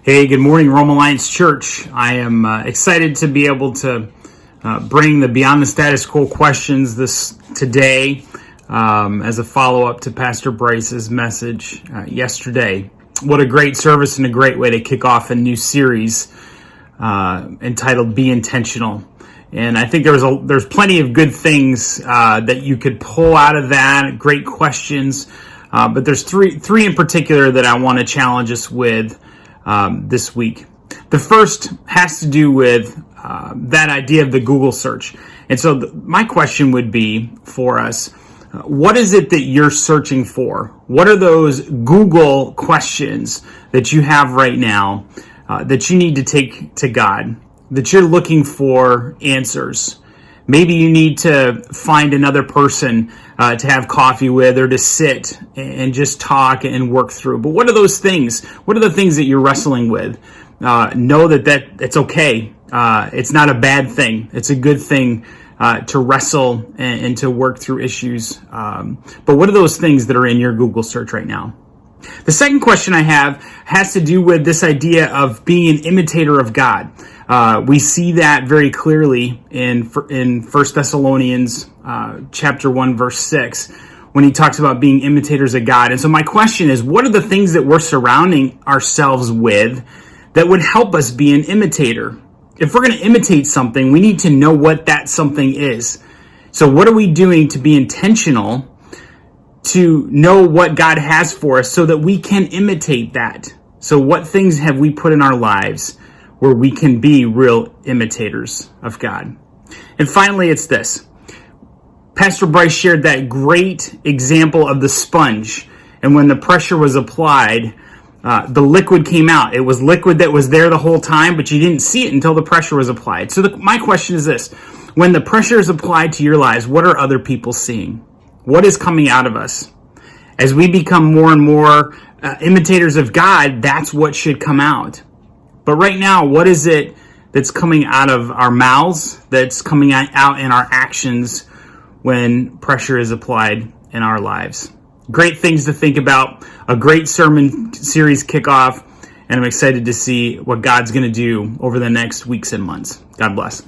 Hey, good morning, Rome Alliance Church. I am excited to be able to bring the Beyond the Status Quo questions today as a follow-up to Pastor Bryce's message yesterday. What a great service and a great way to kick off a new series entitled Be Intentional. And I think there's plenty of good things that you could pull out of that, great questions. But there's three in particular that I want to challenge us with this week. The first has to do with that idea of the Google search. And so my question would be for us, what is it that you're searching for? What are those Google questions that you have right now that you need to take to God, that you're looking for answers? Maybe you need to find another person to have coffee with or to sit and just talk and work through. But what are those things? What are the things that you're wrestling with? Know that it's okay. It's not a bad thing. It's a good thing to wrestle and to work through issues. But what are those things that are in your Google search right now? The second question I have has to do with this idea of being an imitator of God. We see that very clearly in 1 Thessalonians chapter 1, verse 6, when he talks about being imitators of God. And so my question is, what are the things that we're surrounding ourselves with that would help us be an imitator? If we're going to imitate something, we need to know what that something is. So what are we doing to be intentional to know what God has for us so that we can imitate that? So what things have we put in our lives where we can be real imitators of God? And finally, it's this. Pastor Bryce shared that great example of the sponge. And when the pressure was applied, the liquid came out. It was liquid that was there the whole time, but you didn't see it until the pressure was applied. So my question is this. When the pressure is applied to your lives, what are other people seeing? What is coming out of us? As we become more and more imitators of God, that's what should come out. But right now, what is it that's coming out of our mouths, that's coming out in our actions when pressure is applied in our lives? Great things to think about, a great sermon series kickoff, and I'm excited to see what God's going to do over the next weeks and months. God bless.